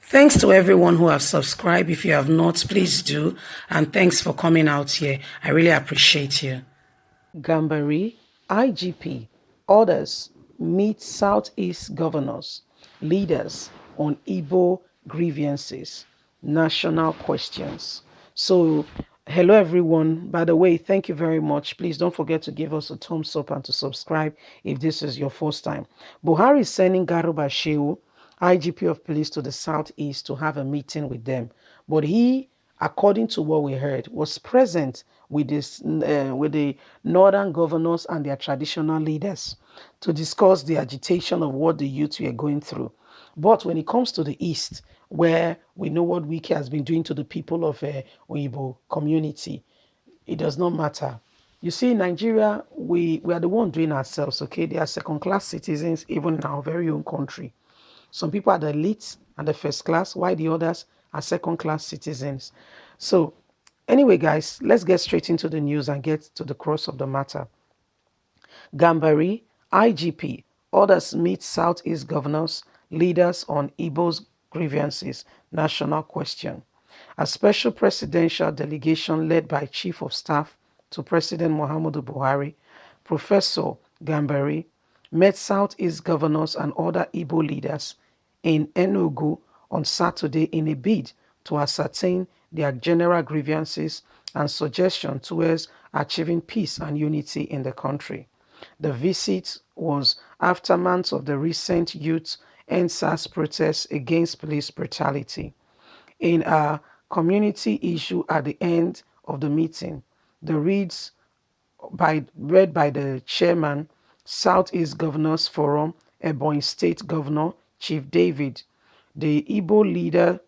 Thanks to everyone who have subscribed. If you have not, please do. And thanks for coming out here. I really appreciate you. Gambari, IGP, orders meet Southeast governors, leaders on Igbo grievances, national questions. So, hello everyone. By the way, thank you very much. Please don't forget to give us a thumbs up and to subscribe if this is your first time. Buhari is sending Garuba Shehu, IGP of police, to the Southeast to have a meeting with them. But he, according to what we heard, was present with with the northern governors and their traditional leaders to discuss the agitation of what the youth were going through. But when it comes to the East, where we know what Wiki has been doing to the people of Oyibo community, it does not matter. You see, in Nigeria, we are the one doing ourselves, okay? They are second-class citizens even in our very own country. Some people are the elites and the first class, while the others are second-class citizens. So, anyway, guys, let's get straight into the news and get to the crux of the matter. Gambari, IGP, orders meet Southeast governors, leaders on Igbo's grievances, national question. A special presidential delegation led by Chief of Staff to President Muhammadu Buhari, Professor Gambari, met Southeast governors and other Igbo leaders in Enugu on Saturday in a bid to ascertain their general grievances and suggestions towards achieving peace and unity in the country. The visit was aftermath of the recent youth NSAS protests against police brutality. In a community issue at the end of the meeting, the read by the chairman, Southeast Governors Forum, Ebonyi State Governor Chief David. The Igbo leader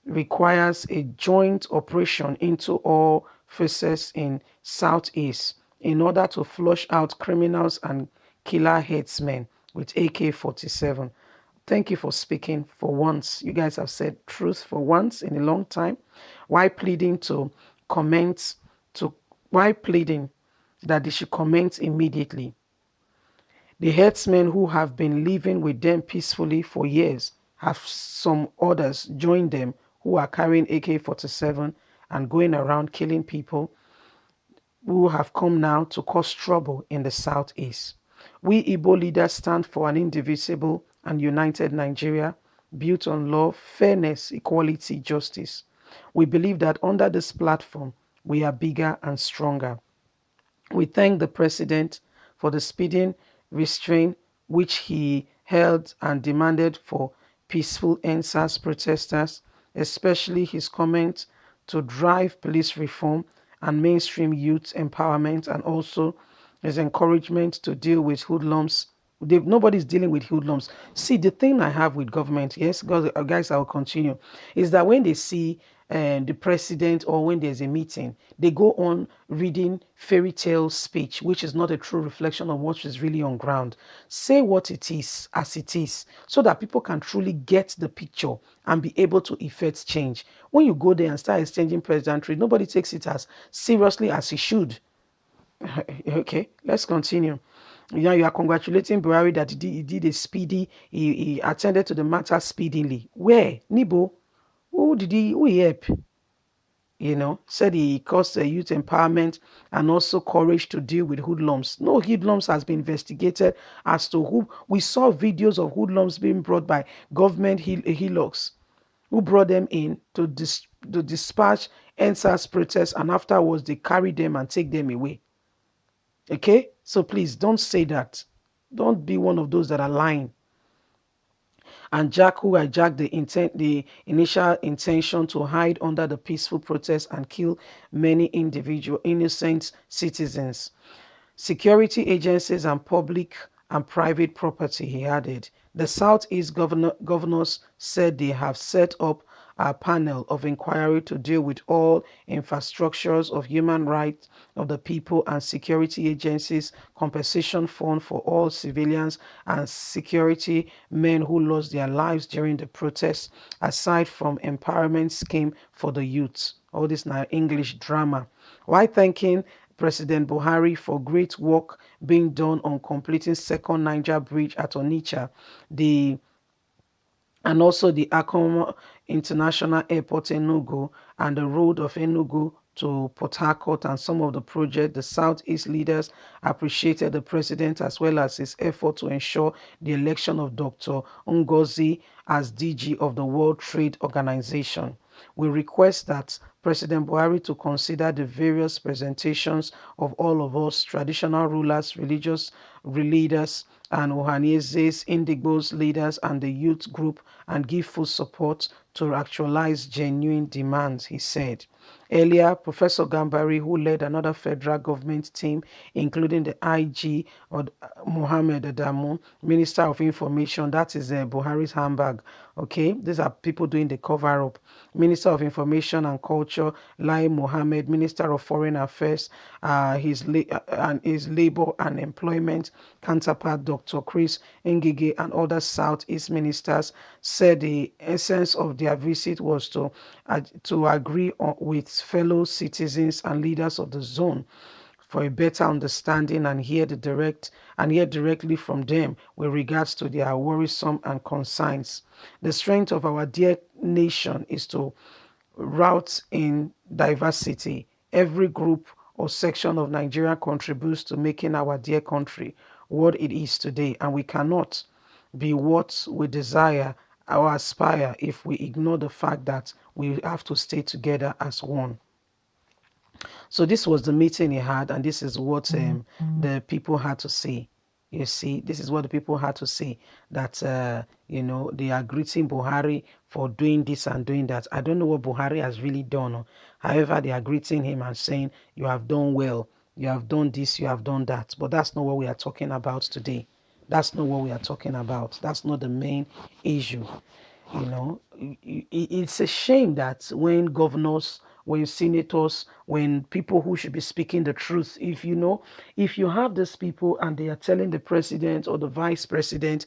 requires a joint operation into all faces in Southeast in order to flush out criminals and killer headsmen with AK-47. Thank you for speaking for once. You guys have said truth for once in a long time. Why pleading that they should comment immediately? The headsmen who have been living with them peacefully for years have some others joined them who are carrying AK-47 and going around killing people who have come now to cause trouble in the Southeast. We Igbo leaders stand for an indivisible and united Nigeria built on love, fairness, equality, justice. We believe that under this platform, we are bigger and stronger. We thank the President for the speeding restraint which he held and demanded for peaceful NSAS protesters, especially his comment to drive police reform and mainstream youth empowerment, and also his encouragement to deal with hoodlums. Nobody's dealing with hoodlums. See, the thing I have with government, yes, guys, I will continue, is that when they see the president or when there's a meeting, they go on reading fairy tale speech, which is not a true reflection of what is really on ground. Say what it is as it is so that people can truly get the picture and be able to effect change. When you go there and start exchanging presidentry, nobody takes it as seriously as it should. Okay, let's continue. Now you are congratulating Buhari that he did a speedy, he attended to the matter speedily. Where? Nibo? Who he help? Said he caused youth empowerment and also courage to deal with hoodlums. No hoodlums has been investigated as to who. We saw videos of hoodlums being brought by government helocs who brought them in to dispatch NSAS protests, and afterwards they carry them and take them away. Okay? So please don't say that. Don't be one of those that are lying. And Jack, who hijacked the initial intention to hide under the peaceful protest and kill many individual innocent citizens. Security agencies and public and private property, he added. The Southeast governors said they have set up a panel of inquiry to deal with all infrastructures of human rights of the people and security agencies, compensation fund for all civilians and security men who lost their lives during the protests, aside from empowerment scheme for the youth. All this now English drama. While thanking President Buhari for great work being done on completing second Niger Bridge at Onitsha, the and also the Akoma International Airport Enugu and the road of Enugu to Port Harcourt and some of the projects. The Southeast leaders appreciated the president as well as his effort to ensure the election of Dr. Ngozi as DG of the World Trade Organization. We request that President Buhari to consider the various presentations of all of us, traditional rulers, religious leaders, and Ohaniese's, Indigo's leaders, and the youth group, and give full support to actualize genuine demands, he said. Earlier, Professor Gambari, who led another federal government team, including the IG or Mohammed Adamu, Minister of Information, that is Buhari's handbag. Okay, these are people doing the cover up. Minister of Information and Culture, Lai Mohammed, Minister of Foreign Affairs, and his Labor and Employment counterpart, Dr. Chris Ngige, and other Southeast ministers said the essence of their visit was to agree with fellow citizens and leaders of the zone for a better understanding and hear directly from them with regards to their worrisome and concerns. The strength of our dear nation is to route in diversity. Every group or section of Nigeria contributes to making our dear country what it is today, and we cannot be what we desire or aspire if we ignore the fact that we have to stay together as one. So this was the meeting he had, and this is what the people had to say. You see, this is what the people had to say, that, they are greeting Buhari for doing this and doing that. I don't know what Buhari has really done. However, they are greeting him and saying, you have done well, you have done this, you have done that. But that's not what we are talking about today. That's not what we are talking about. That's not the main issue. It's a shame that when governors, when senators, when people who should be speaking the truth, if you have these people and they are telling the president or the vice president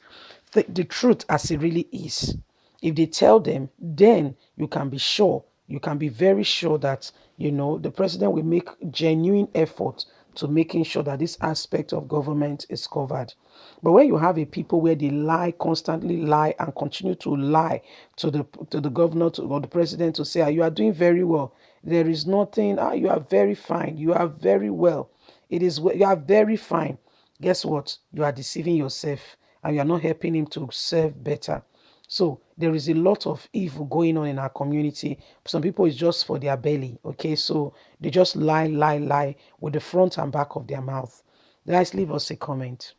the truth as it really is, if they tell them, then you can be sure, you can be very sure that, the president will make genuine effort to making sure that this aspect of government is covered. But when you have a people where they lie, constantly lie, and continue to lie to the governor or the president to say, you are doing very well. There is nothing. You are very fine. You are very well. You are very fine. Guess what? You are deceiving yourself, and you are not helping him to serve better. So there is a lot of evil going on in our community. Some people it's just for their belly. Okay, so they just lie with the front and back of their mouth. Guys, leave us a comment.